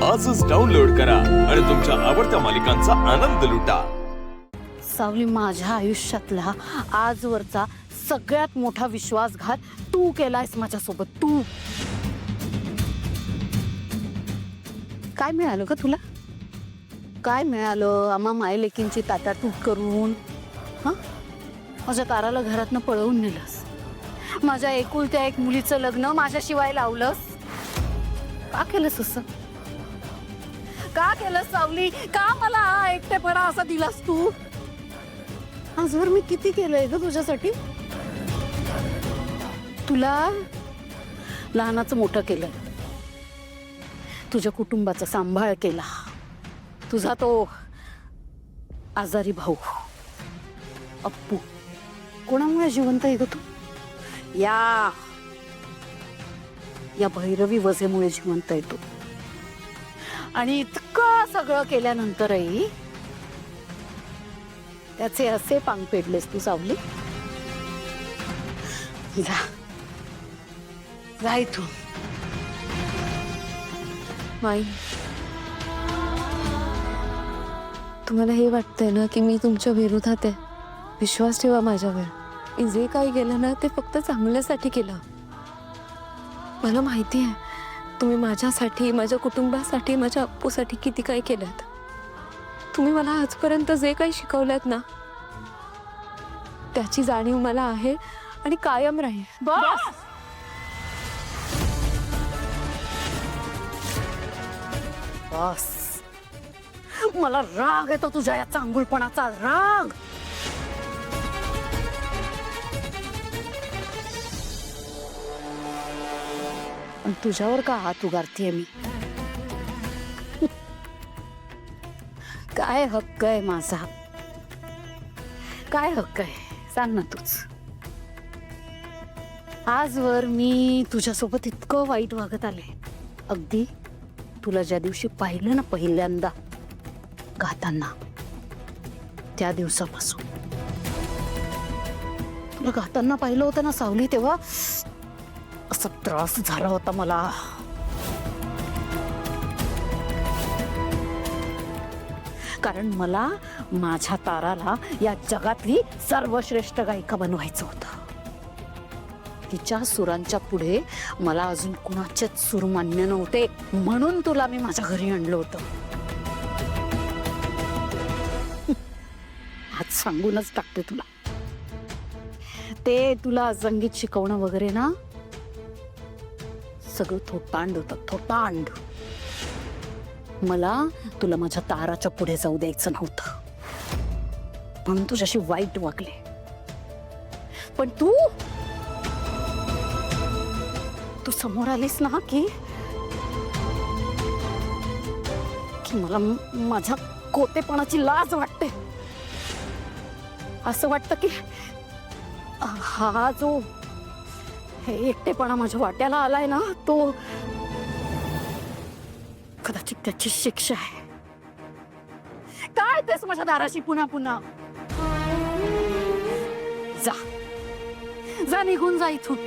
आजच डाउनलोड करा आणि तुमच्या आवडत्या मालिकांचा आनंद लुटा। सावली, माझ्या आयुष्यातला आजवरचा सगळ्यात मोठा विश्वासघात तू केलायस माझ्यासोबत। तू काय मिळालं का तुला? काय मिळालं? आम्हा मायलेकींची ताटातूट करून माझ्या ताराला घरातनं पळवून नेलंस। माझ्या एकुलत्या एक मुलीचं लग्न माझ्याशिवाय लावलंस। का केलंस असं? का केलंस सावली? का मला हा एकटेपणा असा दिलास तू? आजवर मी किती केलंय ग तुझ्यासाठी? तुला लहानाचं मोठं केलं, तुझ्या कुटुंबाचा सांभाळ केला, तुझा तो आजारी भाऊ अप्पू कोणामुळे जिवंत आहे ग तू? या भैरवी वजेमुळे जिवंत आहे तू। आणि इतकं सगळं केल्यानंतरही त्याचे असे पांग पेडलेस तू सावली। जा इथून। माई, तुम्हाला हे वाटतंय ना की मी तुमच्या विरोधात आहे? विश्वास ठेवा माझ्यावर। मी जे काही केलं ना ते फक्त चांगल्यासाठी केलं। मला माहिती आहे तुम्ही माझ्यासाठी, माझ्या कुटुंबासाठी, माझ्या अप्पूसाठी किती काही केलं। तुम्ही मला आजपर्यंत जे काही शिकवलंत ना त्याची जाणीव मला आहे आणि कायम राहील। बस, मला राग येतो तुझ्या या चांगुलपणाचा, राग। पण तुझ्यावर का हात उगारतीये मी? काय हक्क आहे माझा? काय हक्क आहे सांग ना तूच। आजवर मी तुझ्यासोबत इतकं वाईट वागत आले, अगदी तुला ज्या दिवशी पाहिलं ना पहिल्यांदा गाताना, त्या दिवसापासून। तुला गाताना पाहिलं होतं ना सावली, तेव्हा असा त्रास झाला होता मला। कारण मला माझ्या ताराला या जगातली सर्वश्रेष्ठ गायिका बनवायचं होतं। तिच्या सुरांच्या पुढे मला अजून कुणाचेच सूर मान्य नव्हते, म्हणून तुला मी माझ्या घरी आणलं होतं। आज सांगूनच टाकते तुला, ते तुला संगीत शिकवणं वगैरे ना सगळं थोटांड होतं, थोटांड। मला तुला माझ्या ताराच्या पुढे जाऊ द्यायचं नव्हतं, म्हणून तुझ्याशी वाईट वागले। पण तू समोर आलीस ना की मला माझ्या कोतेपणाची लाज वाटते। असं वाटतं की हा जो हे एकटेपणा माझ्या वाट्याला आलाय ना, तो कदाचित त्याची शिक्षा आहे। काय तेच माझ्या दाराशी पुन्हा पुन्हा? जा निघून जा इथून।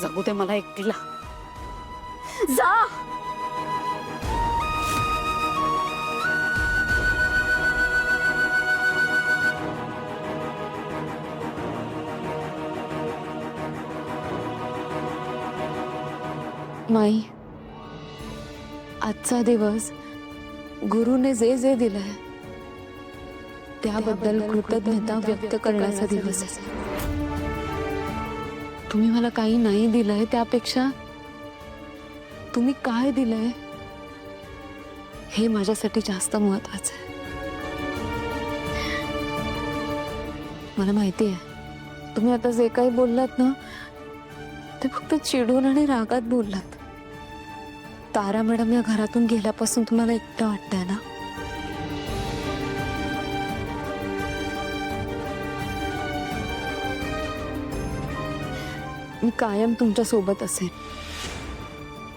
जगू दे मला एकटीला। जा। माई, आजचा दिवस गुरुने जे जे दिलंय त्याबद्दल कृतज्ञता व्यक्त करण्याचा दिवस आहे। तुम्ही मला काही नाही दिलंय, त्यापेक्षा तुम्ही काय दिलंय हे माझ्यासाठी जास्त महत्त्वाचं आहे। मला माहिती आहे तुम्ही आता जे काही बोललात ना ते फक्त चिडून आणि रागात बोललात। तारा मॅडम या घरातून गेल्यापासून तुम्हाला एकटं वाटतंय ना? मी कायम तुमच्या सोबत असेल,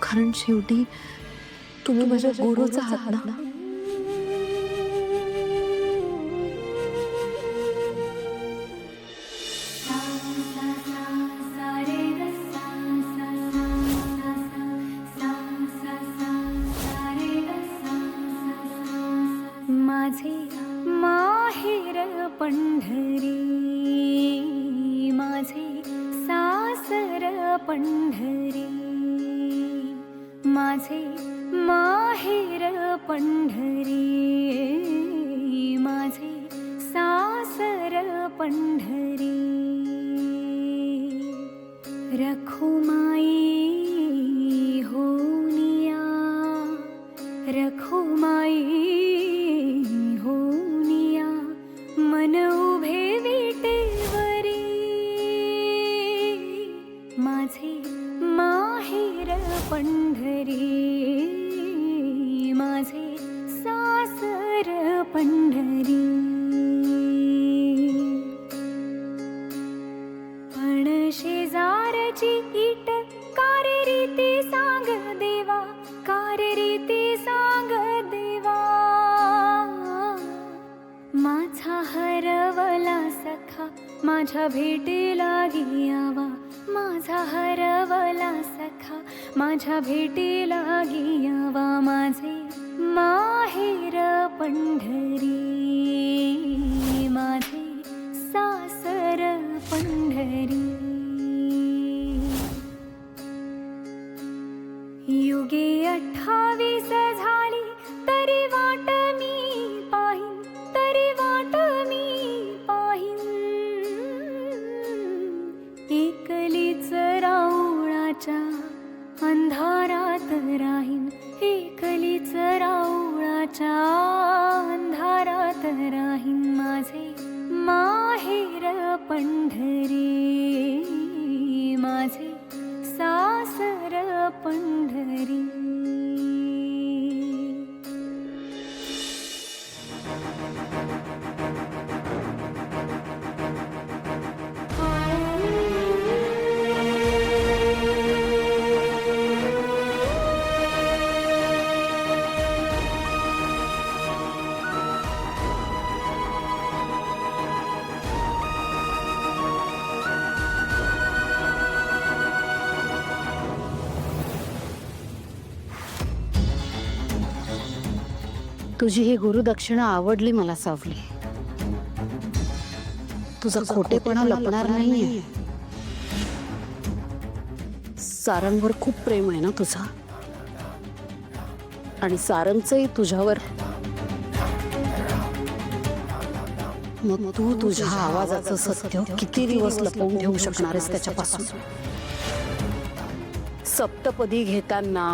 कारण शेवटी तुम्ही माझ्या गुरुचा आहात ना। पंढरी माझे माहेर पंढरी माझे सासर पंढरी रखुमाई होनिया रखुमाई होनिया मन उभे विटेवरी माझे माहेर पंढरी माझे सासर पंढरी पण शेजारची ईट कारे रीती सांग देवा कारे रीती सांग देवा माझा हरवला सखा माझ्या भेटीला गियावा माझा हरवला सखा माझ्या भेटीला गियावा माझे माहेर पंढरी माझे सासर पंढरी युगे 28 झाली तरी वाट मी पाहीन तरी वाट मी पाहीन एकलीच राऊळाच्या अंधारात राहीन एकलीच राऊळाच्या अंधारात राहीन माझे माहेर पंढरी माझे सासर पंढरी तुझी ही गुरुदक्षिणा आवडली मला सावली. तुझा खोटेपणा लपणार नाहीये. सारंगवर खूप प्रेम आहे ना तुझा, आणि सारंगचंही तुझ्यावर. मग तू तुझ्या आवाजाचं सत्य किती दिवस लपवून ठेवू शकणार आहेस त्याच्यापासून? सप्तपदी घेताना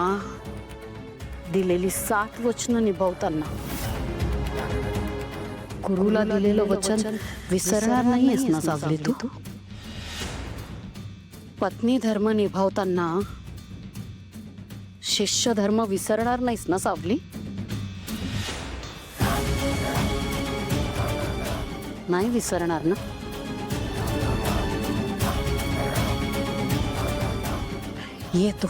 दिलेली 7 वचनं निभावताना गुरुला दिलेलं वचन विसरणार नाहीयेस ना सावली तू? पत्नी धर्म निभावताना शिष्य धर्म विसरणार नाहीस ना सावली? नाही विसरणार ना? ये तू